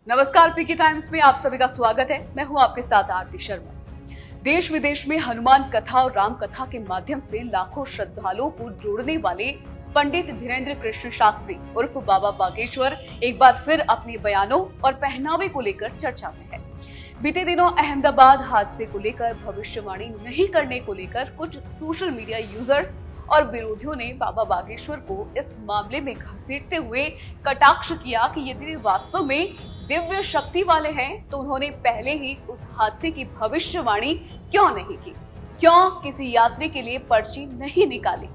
नमस्कार, पीके टाइम्स में आप सभी का स्वागत है। मैं हूं आपके साथ आरती शर्मा। देश विदेश में हनुमान कथा और राम कथा के माध्यम से लाखों श्रद्धालुओं को जोड़ने वाले पंडित धीरेन्द्र कृष्ण शास्त्री उर्फ बाबा बागेश्वर एक बार फिर अपने बयानों और पहनावे को लेकर चर्चा में है। बीते दिनों अहमदाबाद हादसे को लेकर भविष्यवाणी नहीं करने को लेकर कुछ सोशल मीडिया यूजर्स और विरोधियों ने बाबा बागेश्वर को इस मामले में घसीटते हुए कटाक्ष किया कि यदि वे वास्तव में दिव्य शक्ति वाले हैं तो उन्होंने पहले ही उस हादसे की भविष्यवाणी क्यों नहीं की, क्यों किसी यात्री के लिए पर्ची नहीं निकाली,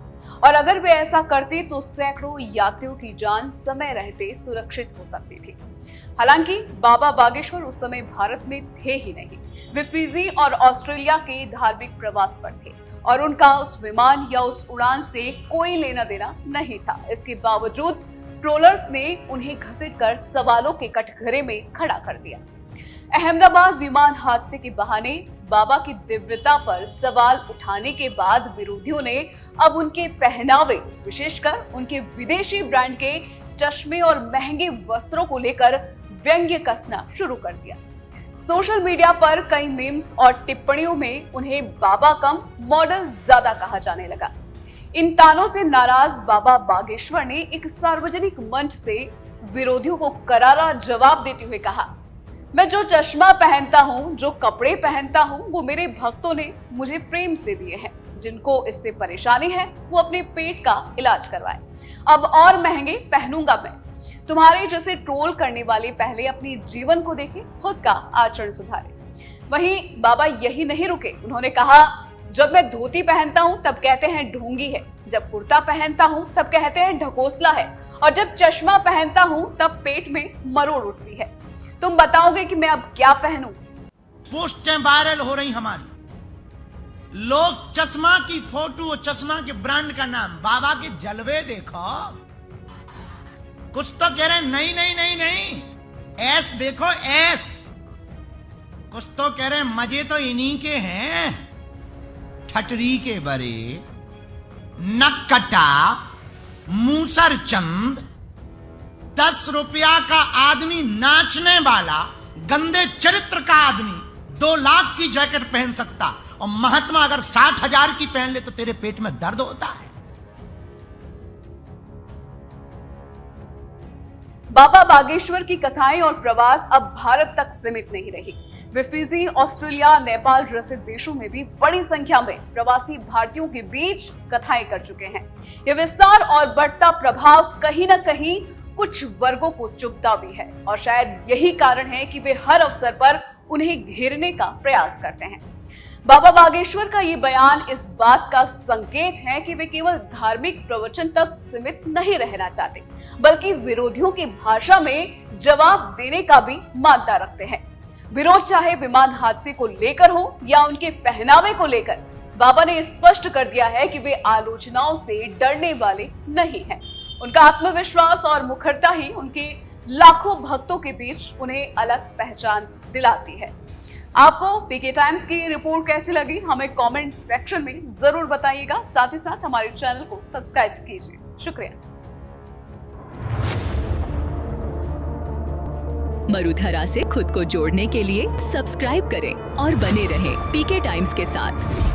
और अगर वे ऐसा करते तो सैकड़ों यात्रियों की जान समय रहते सुरक्षित हो सकती थी। हालांकि बाबा बागेश्वर उस समय भारत में थे ही नहीं, वे फिजी और ऑस्ट्रेलिया के धार्मिक प्रवास पर थे और उनका उस विमान या उस उड़ान से कोई लेना देना नहीं था। इसके बावजूद ट्रोलर्स ने उन्हें घसीटकर सवालों के कटघरे में खड़ा कर दिया। अहमदाबाद विमान हादसे के बहाने बाबा की दिव्यता पर सवाल उठाने के बाद विरोधियों ने अब उनके पहनावे, विशेषकर उनके विदेशी ब्रांड के चश्मे और महंगे वस्त्रों को लेकर व्यंग्य कसना शुरू कर दिया। सोशल मीडिया पर कई मीम्स और टिप्पणियों में उन्हें बाबा कम मॉडल ज्यादा कहा जाने लगा। इन तानों से नाराज बाबा बागेश्वर ने एक सार्वजनिक मंच से विरोधियों को करारा जवाब देते हुए कहा, मैं जो चश्मा पहनता हूं, जो कपड़े पहनता हूं, वो मेरे भक्तों ने मुझे प्रेम से दिए हैं। जिनको इससे परेशानी है वो अपने पेट का इलाज करवाए। अब और महंगे पहनूंगा मैं। तुम्हारे जैसे ट्रोल करने वाले पहले अपने जीवन को देखें, खुद का आचरण सुधारें। वहीं बाबा यही नहीं रुके, उन्होंने कहा, जब मैं धोती पहनता हूं तब कहते हैं ढोंगी है, जब कुर्ता पहनता हूं तब कहते हैं ढकोसला है, और जब चश्मा पहनता हूं तब पेट में मरोड़ उठती है। तुम बताओगे कि मैं अब क्या पहनूं? पोस्टें वायरल हो रही हमारी, लोग चश्मा की फोटो, चश्मा के ब्रांड का नाम, बाबा के जलवे देखो। कुछ तो कह रहे हैं नहीं नहीं नहीं नहीं, ऐस देखो ऐस। कुछ तो कह रहे हैं मजे तो इन्हीं के हैं, ठटरी के बरे, नक्कटा, मूसर चंद, 10 रुपया का आदमी, नाचने वाला, गंदे चरित्र का आदमी 2 लाख की जैकेट पहन सकता, और महात्मा अगर 60,000 की पहन ले तो तेरे पेट में दर्द होता है। बाबा बागेश्वर की कथाएं और प्रवास अब भारत तक सीमित नहीं रही। वे फिजी, ऑस्ट्रेलिया, नेपाल जैसे देशों में भी बड़ी संख्या में प्रवासी भारतीयों के बीच कथाएं कर चुके हैं। यह विस्तार और बढ़ता प्रभाव कहीं न कहीं कुछ वर्गों को चुभता भी है, और शायद यही कारण है कि वे हर अवसर पर उन्हें घेरने का प्रयास करते हैं। बाबा बागेश्वर का ये बयान इस बात का संकेत है कि वे केवल धार्मिक प्रवचन तक सीमित नहीं रहना चाहते, बल्कि विरोधियों की भाषा में जवाब देने का भी मानता रखते हैं। विरोध चाहे विमान हादसे को लेकर हो या उनके पहनावे को लेकर, बाबा ने स्पष्ट कर दिया है कि वे आलोचनाओं से डरने वाले नहीं हैं। उनका आत्मविश्वास और मुखरता ही उनके लाखों भक्तों के बीच उन्हें अलग पहचान दिलाती है। आपको पीके टाइम्स की रिपोर्ट कैसी लगी, हमें कमेंट सेक्शन में जरूर बताइएगा। साथ ही साथ हमारे चैनल को सब्सक्राइब कीजिए। शुक्रिया। मरुधरा से खुद को जोड़ने के लिए सब्सक्राइब करें और बने रहें पीके टाइम्स के साथ।